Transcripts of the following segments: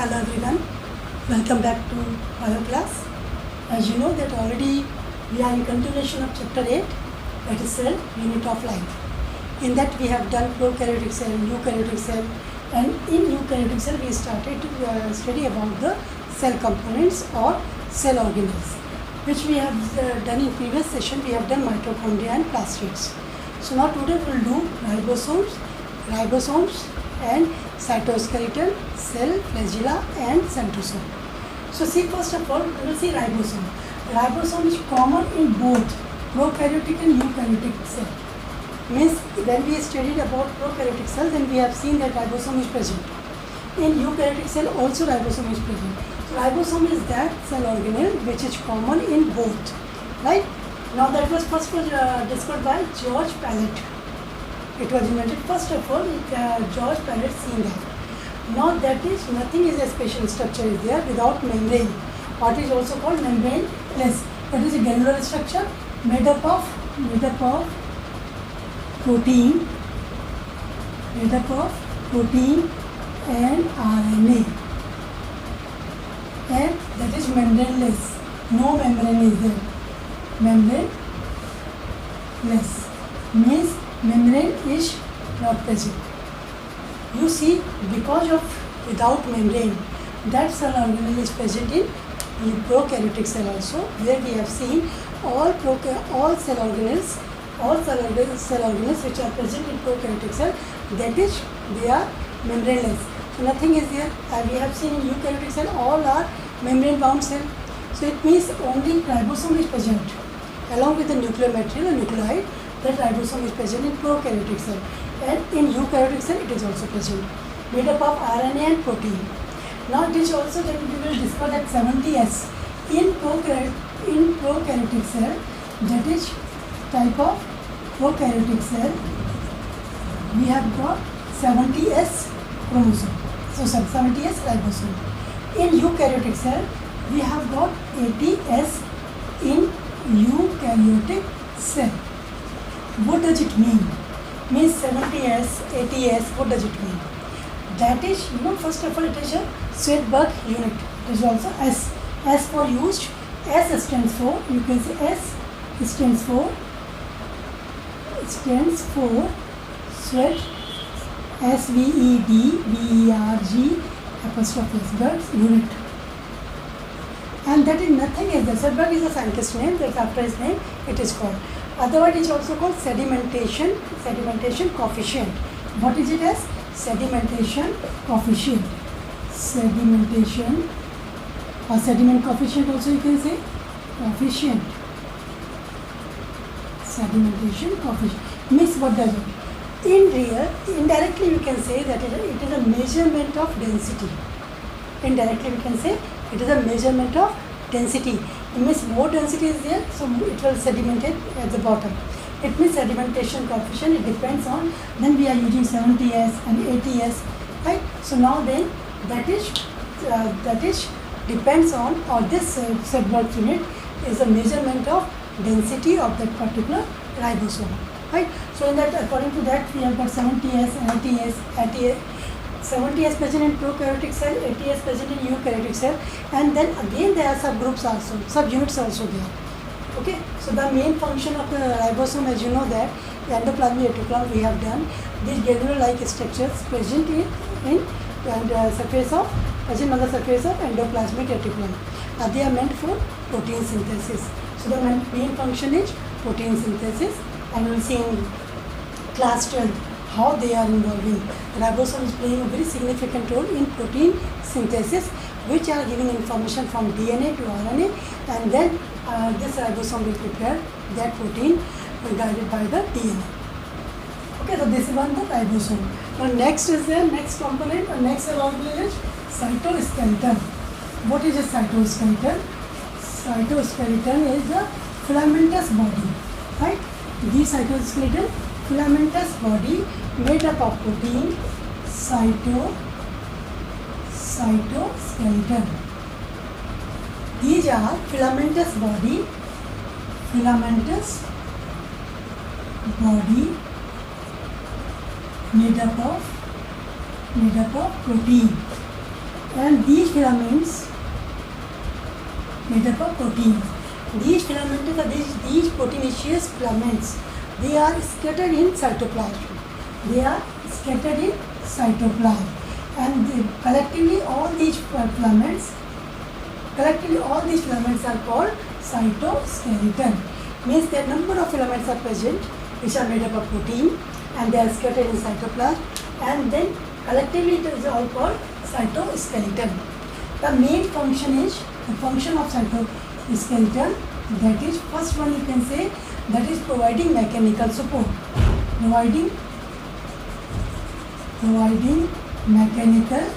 Hello everyone, welcome back to bio class. As you know that already we are in continuation of chapter 8, that is cell unit of life. In that we have done prokaryotic cell, eukaryotic cell, and in eukaryotic cell we started to study about the cell components or cell organelles, which we have done in previous session. We have done mitochondria and plastids. So now today we will do ribosomes and cytoskeleton, cell, flagella and centrosome. So see, first of all we will see ribosome. Ribosome is common in both prokaryotic and eukaryotic cell. Means when we studied about prokaryotic cell, then we have seen that ribosome is present. In eukaryotic cell also ribosome is present. So ribosome is that cell organelle which is common in both, right? Now that was first discovered by George Pallet. It was invented first of all, George Pallet seen that. Now that is nothing is a special structure is there without membrane. What is also called membraneless. That is a granular structure made up of protein and RNA, and that is membraneless. No membrane is there. Membraneless means membrane is not present. You see, because of without membrane, that cell organelle is present in prokaryotic cell also, where we have seen all cell organelles which are present in prokaryotic cell, that is they are membraneless. So nothing is there. We have seen in eukaryotic cell all are membrane bound cell. So it means only ribosome is present along with the nuclear material or nucleotide. That ribosome is present in prokaryotic cell, and in eukaryotic cell it is also present, made up of RNA and protein. Now this also then we will discover that 70S in prokaryotic cell, that is type of prokaryotic cell, we have got 70S chromosome. So 70S ribosome. In eukaryotic cell we have got 80S in eukaryotic cell. What does it mean? Means 70S, 80S, what does it mean? That is, first of all it is a Svedberg unit. It is also S. S for used. S stands for, you can say S stands for Sved, Svedberg apostrophe Svedberg unit. And that is nothing is there. Svedberg is a scientist name, that's after his name it is called. Otherwise it is also called sedimentation coefficient. What is it as? Sedimentation coefficient. Sedimentation or sediment coefficient also you can say. Coefficient. Sedimentation coefficient. Means what does it? Indirectly we can say that it is a measurement of density. Indirectly we can say it is a measurement of density. It means more density is there, so it will sedimentate at the bottom. It means sedimentation coefficient, it depends on, then we are using 70S and 80S, right? So now then that is depends on, or this Svedberg unit is a measurement of density of that particular ribosome, right? So in that, according to that, we have got 70S and 80S, 70S present in prokaryotic cell, 80S present in eukaryotic cell, and then again there are subgroups also, subunits also there. Okay, so the main function of the ribosome, as you know that the endoplasmic reticulum we have done, these granular-like structures present on the surface of endoplasmic reticulum. They are meant for protein synthesis. So the main function is protein synthesis, and we will see in class 12 how they are involving. Ribosome is playing a very significant role in protein synthesis, which are giving information from DNA to RNA, and then this ribosome will prepare that protein guided by the DNA. Okay, so this is one the ribosome. Now next is the next component, or next cell organelle is cytoskeleton. What is a cytoskeleton? Cytoskeleton is the filamentous body, right? The cytoskeleton, filamentous body made up of protein, cytoskeleton. These are filamentous body made up of protein And these filaments made up of proteins. These filaments are these proteinaceous filaments. They are scattered in cytoplasm. They are scattered in cytoplasm, and collectively all these filaments are called cytoskeleton. Means that number of filaments are present which are made up of protein, and they are scattered in cytoplasm, and then collectively it is all called cytoskeleton. The main function is the function of cytoskeleton. That is, first one you can say, that is providing mechanical support. Providing mechanical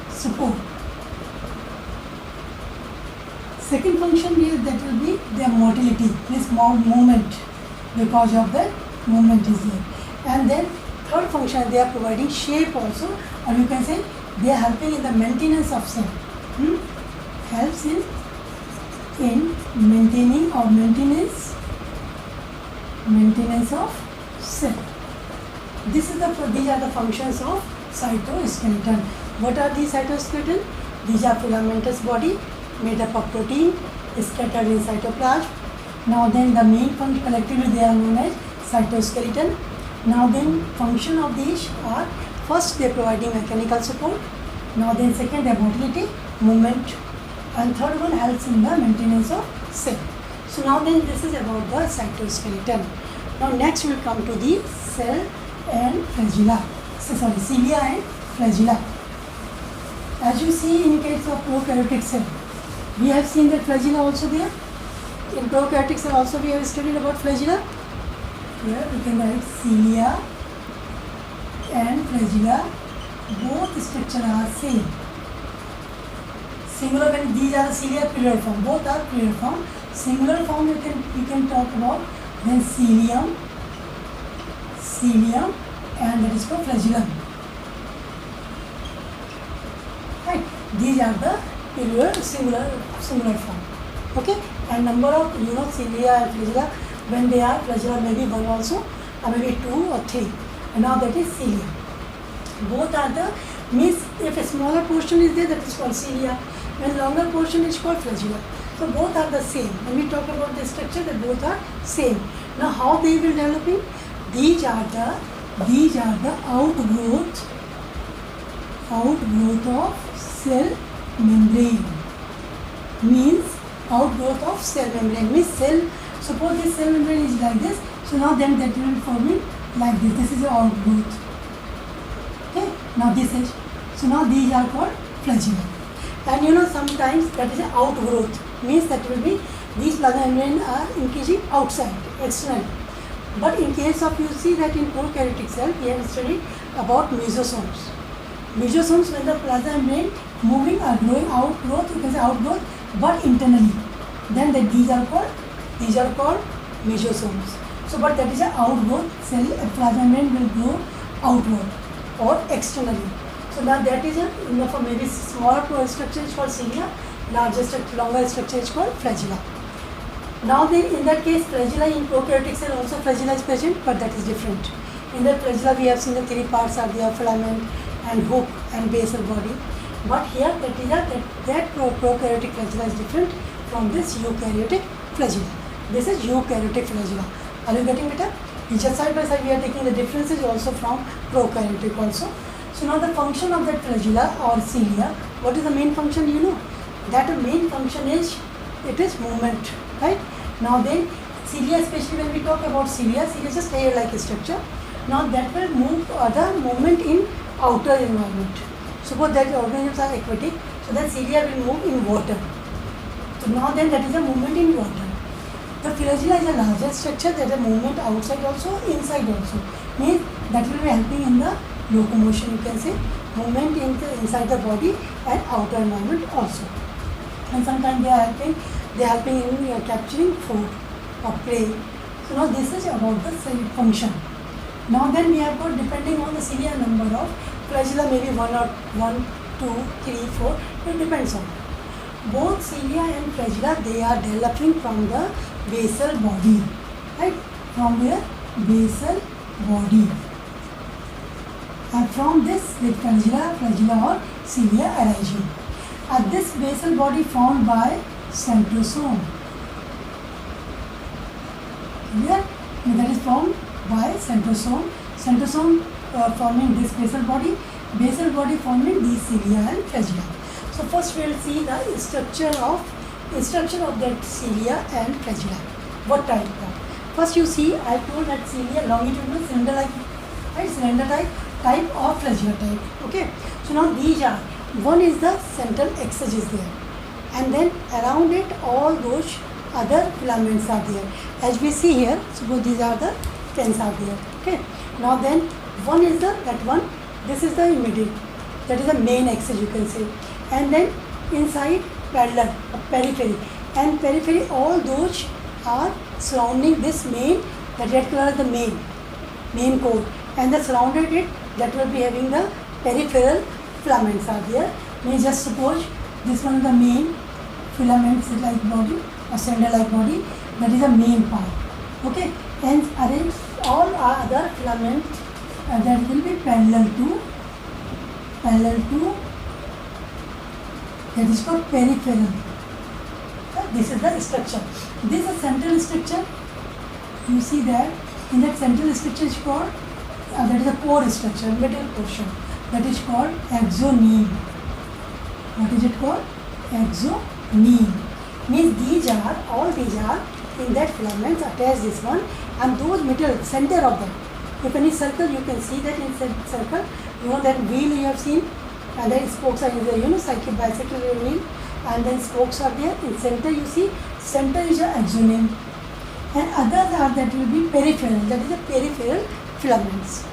support. Second function is that will be their motility, this movement, because of the movement is there. And then third function, they are providing shape also, or you can say they are helping in the maintenance of cell. Helps in maintaining or maintenance of cell. These are the functions of cytoskeleton. What are these cytoskeleton? These are filamentous body made up of protein scattered in cytoplasm. Now then the main function, collectively they are known as cytoskeleton. Now then function of these are, first they are providing mechanical support. Now then second, their motility, movement, and third one helps in the maintenance of cell. So now then this is about the cytoskeleton. Now next we will come to the cell and flagella. Cilia and flagella. As you see in case of prokaryotic cell, we have seen that flagella also there. In prokaryotic cell also we have studied about flagella. Here we can write cilia and flagella. Both structure are same. Singular, when these are cilia plural form, both are plural form. Singular form we can talk about then cilium, and that is called flagellum. Right? These are the plural singular form. Okay? And number of cilia and flagella, when they are flagella maybe one also, or maybe two or three. And now that is cilia. Both are the, means if a smaller portion is there, that is called cilia. When longer portion is called flagella. So both are the same. When we talk about the structure, they both are same. Now how they will developing? These are the outgrowth of cell membrane. Means outgrowth of cell membrane. Means cell. Suppose this cell membrane is like this. So now then that will form it like this. This is the outgrowth. Okay. Now this is. So now these are called flagella. And sometimes that is an outgrowth, means that will be these plasma membrane are increasing outside, external. But in case of, you see that in prokaryotic cell, we have studied about mesosomes. Mesosomes, when the plasma membrane moving or growing outgrowth, you can say outgrowth, but internally. Then these are called mesosomes. So, but that is an outgrowth cell, plasma membrane will grow outward or externally. So now that is for maybe smaller structure is called cilia, larger structure, longer structure is called flagella. Now then in that case, flagella in prokaryotic cell also flagella is present, but that is different. In that flagella we have seen the three parts are there, filament and hook and basal body. But here that prokaryotic flagella is different from this eukaryotic flagella. This is eukaryotic flagella. Are you getting it up? Just side by side we are taking the differences also from prokaryotic also. So now the function of that flagella or cilia, what is the main function? That the main function is, it is movement, right? Now then cilia, especially when we talk about cilia is just hair-like structure. Now that will move other movement in outer environment. Suppose that the organisms are aquatic, so that cilia will move in water. So now then that is a movement in water. The flagella is a larger structure, that is a movement outside also, inside also. Means that will be helping in the locomotion, you can say, movement inside the body and outer environment also. And sometimes they are helping in capturing food or prey. So now this is about the cell function. Now then we have got, depending on the cilia number of flagella, maybe 1 or 1, 2, 3, 4, it depends on. Both cilia and flagella, they are developing from the basal body, right? From their basal body. and from this the flagella or cilia arising. This basal body formed by centrosome. Clear? That is formed by centrosome. Centrosome forming this basal body forming these cilia and flagella. So first we will see the structure of that cilia and flagella. What type of? First you see, I told that cilia longitudinal cylinder-like, right? Cylinder type or flagella type. Okay. So now these are, one is the central axis is there, and then around it all those other filaments are there. As we see here, suppose these are the pens are there. Okay. Now then one is this is the immediate, that is the main axis you can say, and then inside parallel, periphery, and periphery all those are surrounding this main, the red color is the main core, and the surrounded it, that will be having the peripheral filaments are there. May just suppose this one is the main filaments like body or cylinder like body, that is the main part. Okay, and arrange all our other filaments that will be parallel to that is called peripheral. This is the structure. This is a central structure. You see that in that central structure is called that is the core structure, middle portion, that is called axoneme. What is it called? Axoneme. Means all these are in that filaments attached this one, and those middle center of them. If any circle, you can see that in circle, you know that wheel you have seen, and then spokes are in there, bicycle wheel, and then spokes are there. In center you see, center is your axoneme, and others are that will be peripheral, that is the peripheral filaments.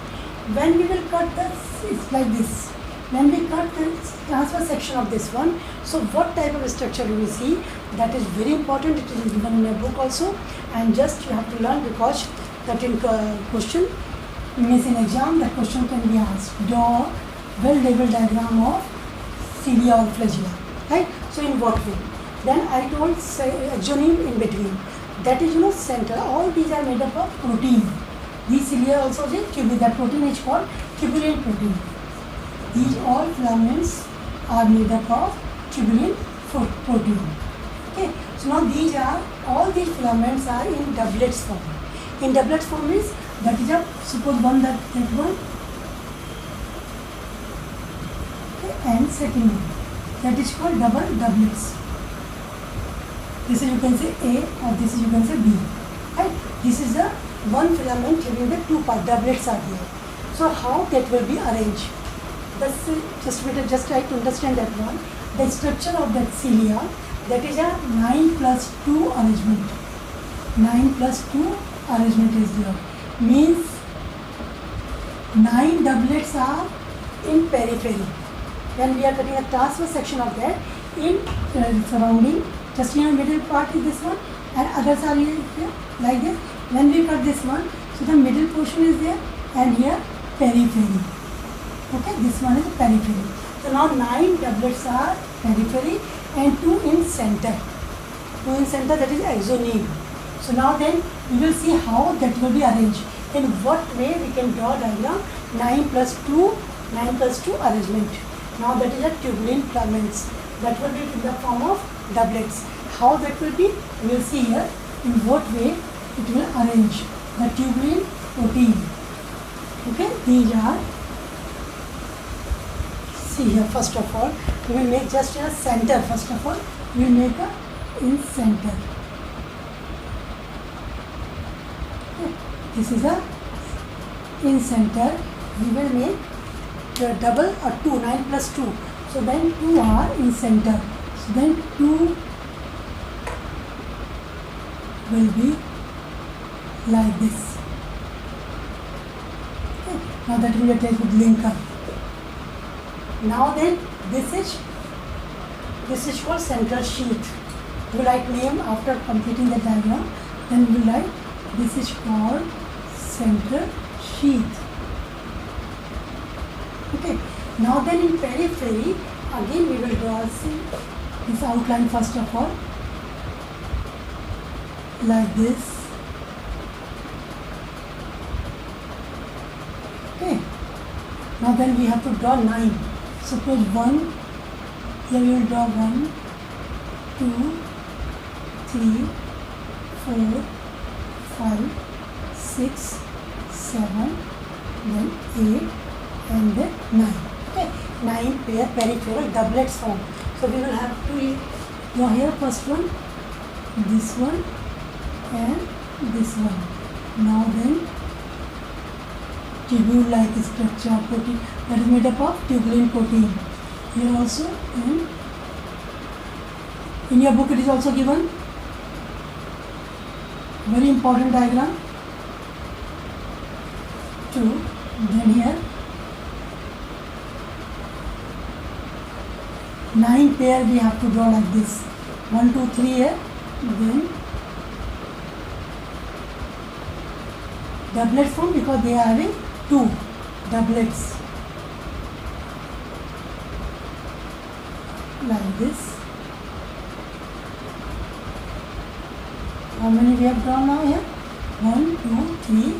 When we will cut this, it's like this. When we cut the transverse section of this one, so what type of structure we will see, that is very important. It is given in a book also, and just you have to learn, because that in question, means in exam, that question can be asked. Draw well-labeled diagram of cilia or flagella, right? So in what way? Then I told axoneme in between. That is center. All these are made up of protein. These cilia also is tubulin. That protein is called tubulin protein. These all filaments are made up of tubulin protein. Okay. So now all these filaments are in doublets form. In doublets form means that is a suppose one that one. Okay. And second one. That is called doublets. This is you can say A, or this is you can say B. Right? This is the one filament having the two part, doublets are here. So how that will be arranged? Just try to understand that one. The structure of that cilia, that is a 9+2 arrangement. 9+2 arrangement is there. Means 9 doublets are in periphery. When we are cutting a transverse section of that, in surrounding, just in the middle part is this one, and others are here like this. When we cut this one, so the middle portion is there, and here periphery. Okay, this one is periphery. So now 9 doublets are periphery and 2 in center. 2 in center, that is axoneme. So now then we will see how that will be arranged. In what way we can draw diagram 9+2 arrangement. Now that is a tubulin filaments. That will be in the form of doublets. How that will be, we will see here in what way it will arrange the tubulin protein. Okay, these are, see here, first of all, we will make just a center. First of all, we will make a in center. Okay. This is a in center. We will make the double or 2, 9+2. So then 2 are in center. So then 2 will be like this. Okay. Now that we will attach with linker. Now then this is called central sheath. We will write name after completing the diagram. Then we will write this is called central sheath. Okay. Now then in periphery, again we will draw this outline first of all, like this. Okay. Now then we have to draw 9. Suppose 1, here we will draw 1, 2, 3, 4, 5, 6, 7, then 8 and then 9. Okay, 9 pair peripheral doublets form. So we will have to draw here first one, this one and this one. Now then tubule-like structure of protein that is made up of tubulin protein. Here also, and in your book it is also given. Very important diagram. 2. Then here 9 pair we have to draw like this. 1, 2, 3 here. Then doublet form because they are having 2 doublets like this. How many we have drawn now here? 1, 2, 3,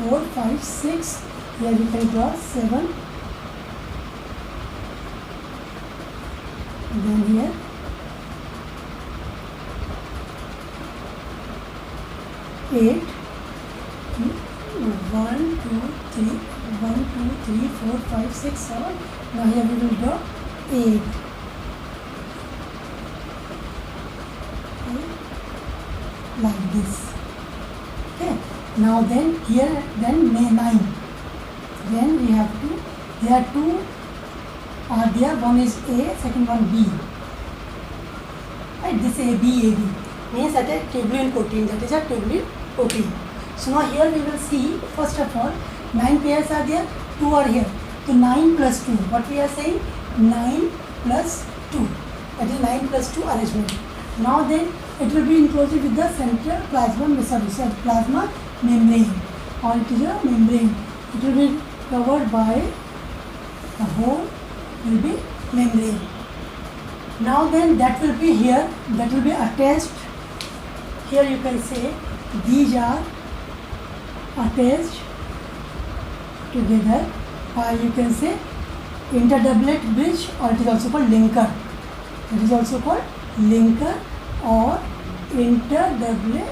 4, 5, 6. Here we can draw 7. Then here 8. 1, 2, 3, 1, 2, 3, 4, 5, 6, 7. Now here we will draw 8. Like this. Okay. Now then here then 9. Then we have to, there are 2 are there. One is A, second one B. Right, this A, B, A, B means that a tubulin protein, that is a tubulin protein. So now here we will see, first of all, 9 pairs are there, 2 are here. So 9 plus 2, what we are saying? 9 plus 2, that is 9 plus 2 arrangement. Now then it will be enclosed with the central plasma membrane, or it is a membrane. It will be covered by the whole will be membrane. Now then that will be here, that will be attached. Here you can say these are attached together, or you can say interdoublet bridge, or it is also called linker. It is also called linker or interdoublet.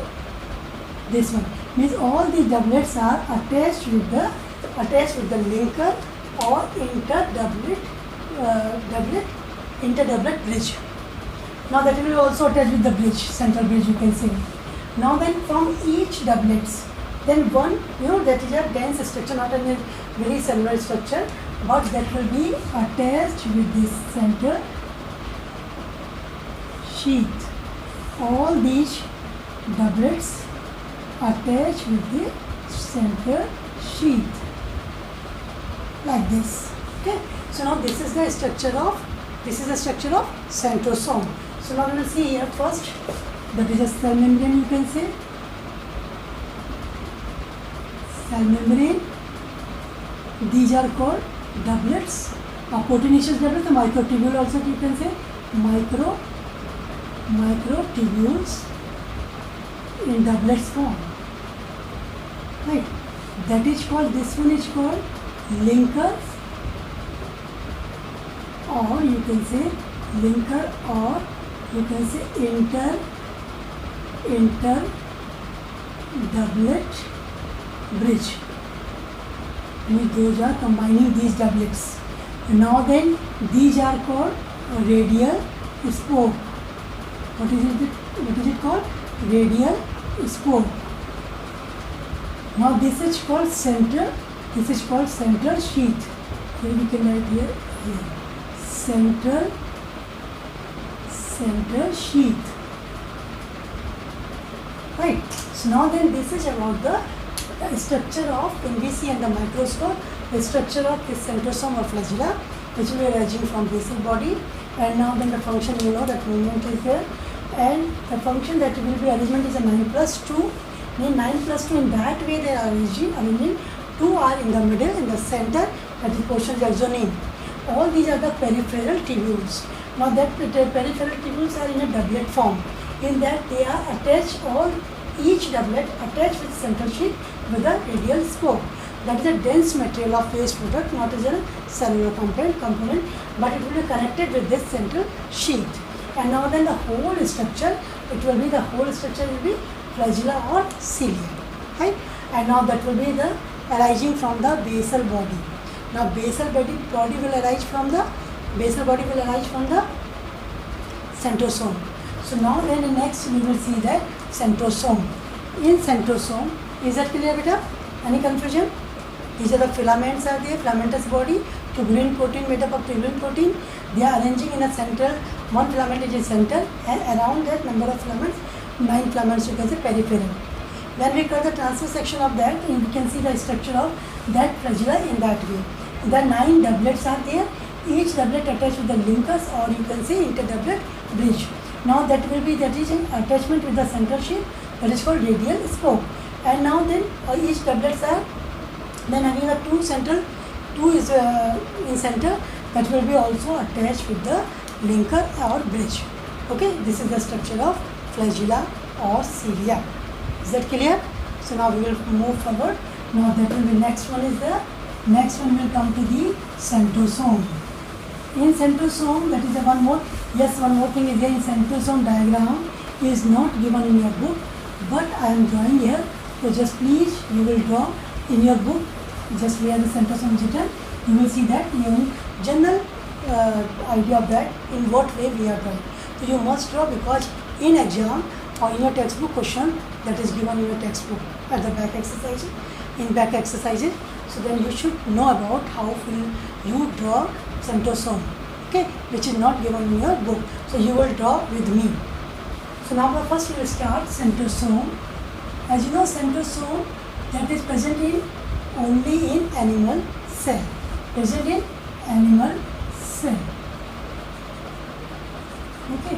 This one means all these doublets are attached with the linker or interdoublet bridge. Now that will also attach with the bridge, central bridge you can say. Now then from each doublets, then one, that is a dense structure, not a very cellular structure, but that will be attached with this center sheath. All these doublets attached with the center sheath like this. Okay. So now this is the structure of centrosome. So now we will see here first, that is a cell membrane you can say. Cell membrane. These are called doublets. Proteinaceous doublets, the microtubule also you can say. Microtubules in doublets form. Right. That is called, this one is called linkers, or you can say linker, or you can say interdoublet bridge. Those are combining these doublets. Now then these are called radial spoke. What is it called? Radial spoke. Now this is called central sheath. Here we can write here. Central sheath. Right. So now then this is about the structure of, when we see under the microscope, the structure of this centrosome or flagella, which will be arising from basic body. And now then the function, that movement is there. And the function that will be arrangement is a 9 plus 2. Then 9 plus 2, in that way they are arranging. 2 are in the middle, in the center, that is portion axoneme. All these are the peripheral tubules. Now that the peripheral tubules are in a doublet form. In that they are attached, each doublet attached with central sheath with a radial spoke. that is a dense material of waste product, not as a cellular component, but it will be connected with this central sheath. And now then the whole structure, the whole structure will be flagella or cilia, right? And now that will be the arising from the basal body. Now basal body will arise from the centrosome. So now then next we will see that centrosome. In centrosome, is that clear beta? Any confusion? These are the filaments are there, filamentous body, tubulin protein made up of tubulin protein. They are arranging in a central, one filament is in center, and around that number of filaments, 9 filaments you can say peripheral. When we cut the transverse section of that, we can see the structure of that flagella in that way. The 9 doublets are there, each doublet attached with the lincus, or you can say interdoublet bridge. Now that is an attachment with the central sheath, that is called radial spoke. And now then each doublets are then having a two is in center, that will be also attached with the linker or bridge. Okay, this is the structure of flagella or cilia. Is that clear? So now we will move forward. Now that will be next one will come to the centrosome. In centrosome, that is the one more thing is there. In centrosome diagram is not given in your book, but I am drawing here. So just please, you will draw in your book, just where the centrosome is written, you will see that you general idea of that, in what way we are drawing. So you must draw, because in exam or in your textbook question, that is given in your textbook at the back exercises, so then you should know about how will you draw centrosome, okay, which is not given in your book. So you will draw with me. So now first we will start centrosome. As you know, centrosome that is present only in animal cell. Okay.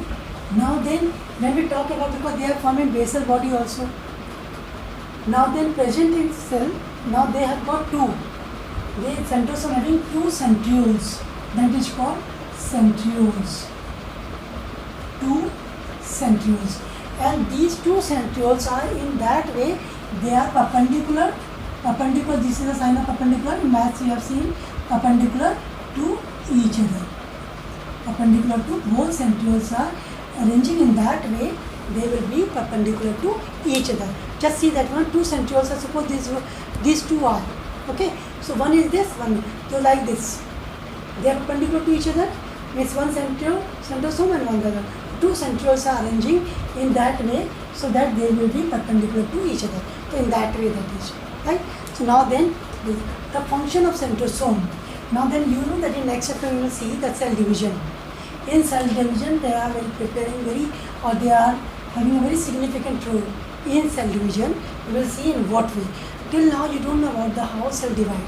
Now then, when we talk about, because they are forming basal body also. Now then, present in cell. Now they have got two. Centrosome having two centrioles. That is called centrioles. Two centrioles. And these two centrioles are in that way, they are perpendicular. This is a sign of perpendicular. In maths you have seen perpendicular to each other. Perpendicular to both centrioles are arranging in that way, they will be perpendicular to each other. Just see that one, two centrioles are, suppose these two are, okay. So one is this, one, so like this. They are perpendicular to each other, means one centrosome and one other. Two centrioles are arranging in that way, so that they will be perpendicular to each other. So in that way that is, right. So now then, the function of centrosome. Now then, you know that in next chapter we will see the cell division. In cell division, they are they are having a very significant role. In cell division, we will see in what way. Till now you don't know about the how cell divide,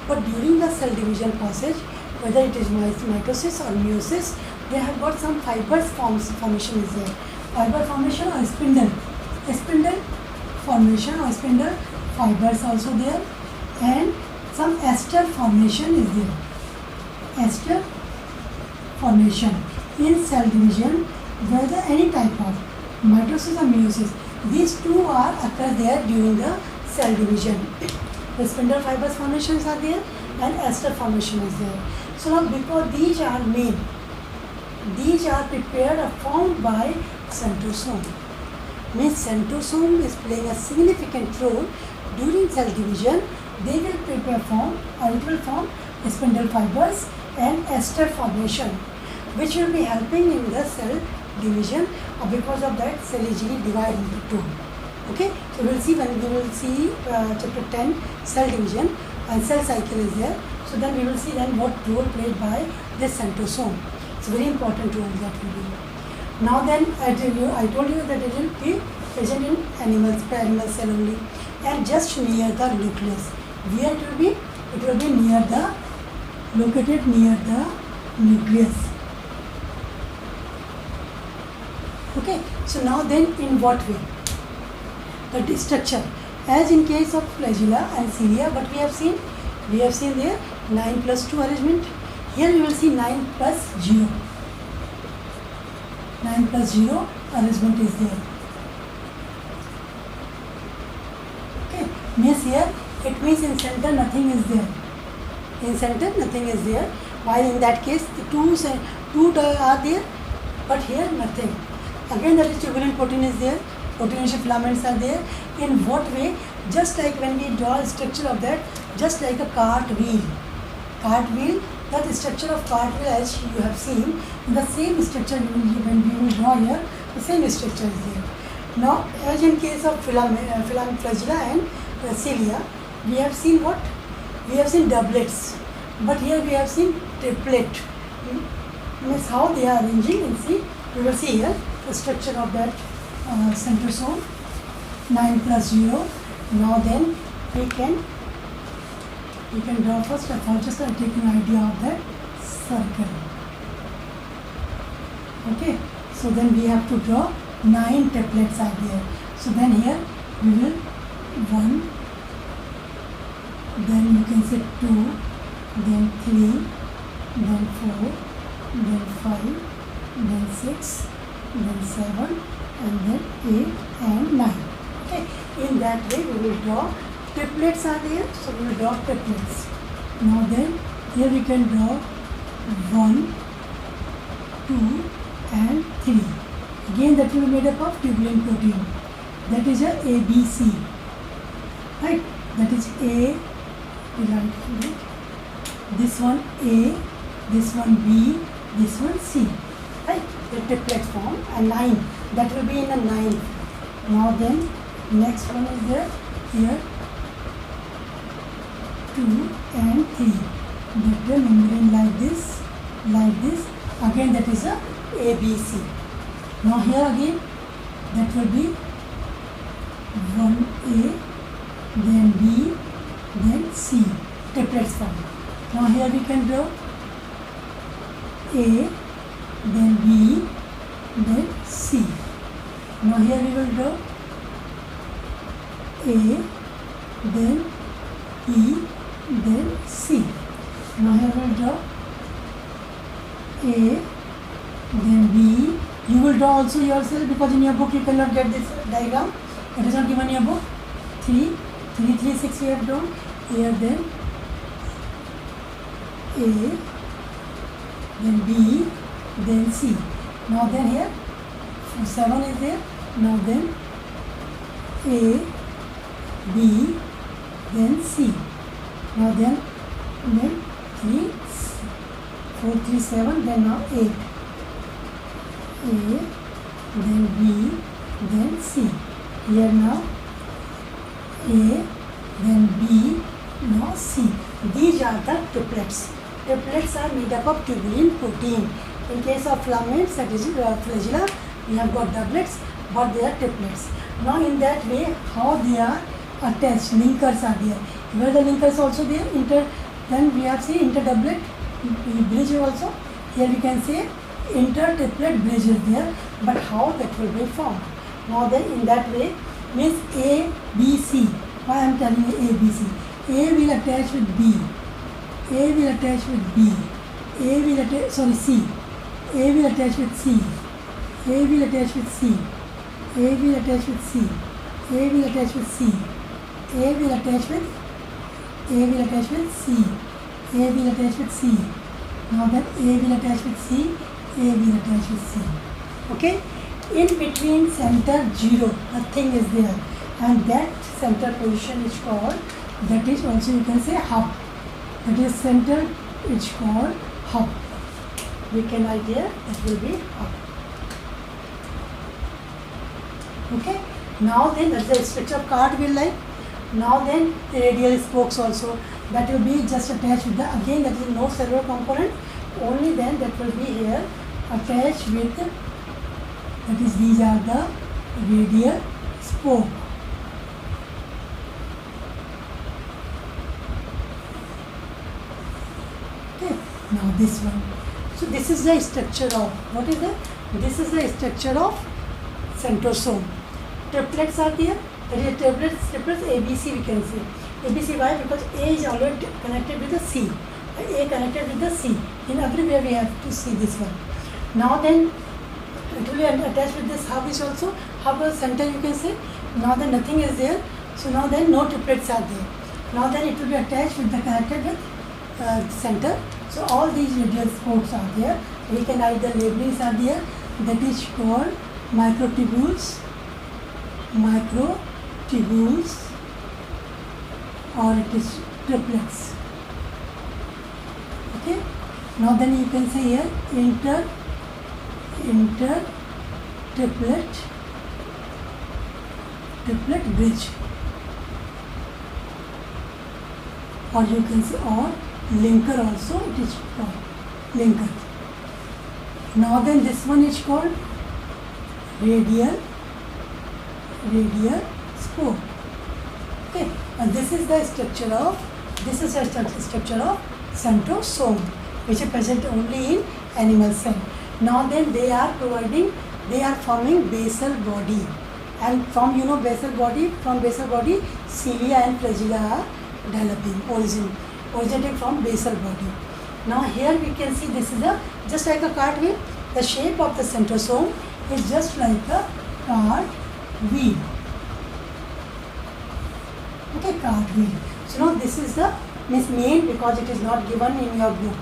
but during the cell division process, whether it is mitosis or meiosis, they have got some fibers formation is there. Fiber formation or spindle formation or spindle fibers also there, and some ester formation is there. Ester formation in cell division, whether any type of mitosis or meiosis, these two are occur there during the cell division. The spindle fibers formations are there and ester formation is there. So now, because these are made, these are prepared or formed by centrosome. Means centrosome is playing a significant role during cell division. They will prepare form, or it will form spindle fibers and ester formation, which will be helping in the cell division, or because of that cell easily divide into two. Okay, so we will see when we will see chapter 10 cell division and cell cycle is there. So then we will see then what role played by this centrosome. It's a very important role that will be. Now then, I told you that it will be present in animal cell only, and just near the nucleus. Where it will be? It will be located near the nucleus. Okay, so now then in what way? The structure. As in case of flagella and cilia, what we have seen? We have seen there 9 plus 2 arrangement. Here we will see 9 plus 0. 9 plus 0 arrangement is there. Okay, means here it means in center nothing is there. In center nothing is there, while in that case the two are there, but here nothing. Again that is tubular protein is there, proteinaceous filaments are there. In what way? Just like when we draw a structure of that, just like a cart wheel. That structure of cart wheel, as you have seen, the same structure when we will draw here, the same structure is there. Now, as in case of Flagilla and Cilia, we have seen what? We have seen doublets, but here we have seen triplet. Means how they are arranging, and see, we will see here the structure of that centrosome, 9 plus 0. Now then, we can draw first of all, just taking an idea of that circle. Okay, so then we have to draw 9 triplets are there. So then here we will 1, then you can say 2, then 3, then 4, then 5, then 6, then 7, and then 8 and 9. Okay, in that way we will draw triplets are there, so we will draw triplets. Now then, here we can draw 1, 2 and 3. Again that will be made up of tubular protein. That is a ABC. Right? That is A, this one A, this one B, this one C. Right? The triplet form, and 9. That will be in a 9. Now then, next one is there, here 2 and 3. That will membrane like this. Again that is a ABC. Now here again, that will be 1A, then B, then C, triplets form. Now here we can draw A, then B, then C. Now here we will draw A, then E, then C. Now here we will draw A, then B. You will draw also yourself, because in your book you cannot get this diagram. It is not given in your book. 3, 6 we have drawn. Here then A, then B, then C. Now then here 7 is there. Now then A, B, then C. Now then 3, 4, 3, 7, then now 8. A, then B, then C. Here now A, then B, now C. These are the triplets. Triplets are made up of tubular protein. In case of filaments, that is flagella, we have got doublets, but they are triplets. Now in that way, how they are attached, linkers are there. Where the linkers also there, then we have seen interdoublet bridge also. Here we can say inter-triplet bridge is there, but how that will be formed. Now then in that way, means A, B, C. Why I am telling you A, B, C? A will attach with B. A will attach with B. A will attach, C. A will attach with C. A will attach with C. A will attach with C. A will attach with C. A will attach with C. A will attach with C. Now that A will attach with C, A will attach with C. Okay? In between center 0, nothing is there. And that center position is called, that is also you can say hub. That is center, it's called hub. We can write here, that will be hub. Okay? Now then, that's the structure of cart wheel like. Now then, the radial spokes also, that will be just attached with the, again that is no servo component, only then that will be here attached with, that is these are the radial spoke. Okay, now this one. So this is the structure of, what is that? This is the structure of centrosome. Triplets are there. That is triplets ABC we can say. ABC why? Because A is already connected with the C. A connected with the C. In everywhere we have to see this one. Now then, it will be attached with this hub is also. Hub center you can say. Now then nothing is there. So now then no triplets are there. Now then it will be attached with the connected with center. So all these radial spokes are there. We can write the labelings are there. That is called microtubules, or it is triplets. Okay. Now then you can say here inter triplet bridge, or you can say or linker also, it is called linker. Now then this one is called radial spoke. Okay, and this is the structure of centrosome, which is present only in animal cell. Now then they are forming basal body, and from basal body, cilia and flagella are developing, originating from basal body. Now here we can see this is just like a cartwheel. The shape of the centrosome is just like a cartwheel. Okay, cartwheel. So now this is the main, because it is not given in your book.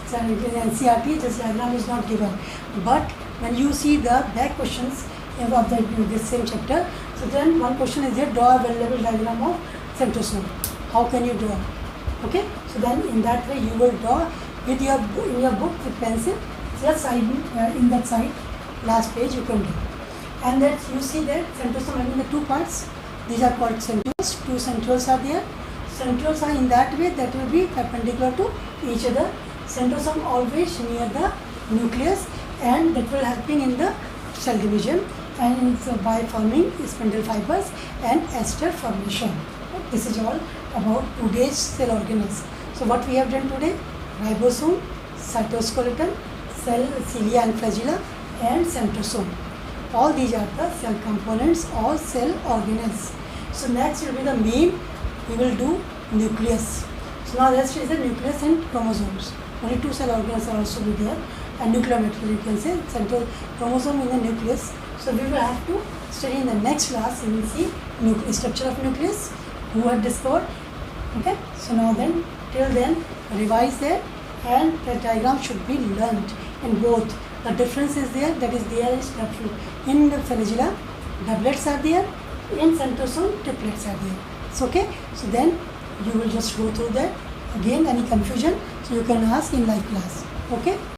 So in NCRT this diagram is not given. But when you see the back questions of this same chapter, so then one question is there: draw a well-level diagram of centrosome. How can you draw? Okay, so then in that way you will draw with your in your book with pencil. Just side in that side, last page you can do. And that you see that centrosome having the two parts. These are called centrioles. Two centrioles are there. Centrioles are in that way that will be perpendicular to each other. Centrosome always near the nucleus, and that will helping in the cell division, and so by forming spindle fibers and ester formation. This is all about today's cell organelles. So what we have done today: ribosome, cytoskeleton, cell, cilia and flagella, and centrosome. All these are the cell components or cell organelles. So next will be the main. We will do nucleus. So now rest is the nucleus and chromosomes. Only two cell organelles are also be there, and nuclear material, you can say central chromosome in the nucleus. So we will have to study in the next class. You will see structure of nucleus, who had discovered. Okay. So now then, till then, revise that, and the diagram should be learnt in both. The difference is there, that is there is in the flagella, doublets are there, in centrosome, triplets are there. So okay, so then you will just go through that. Again, any confusion, so you can ask in live class. Okay.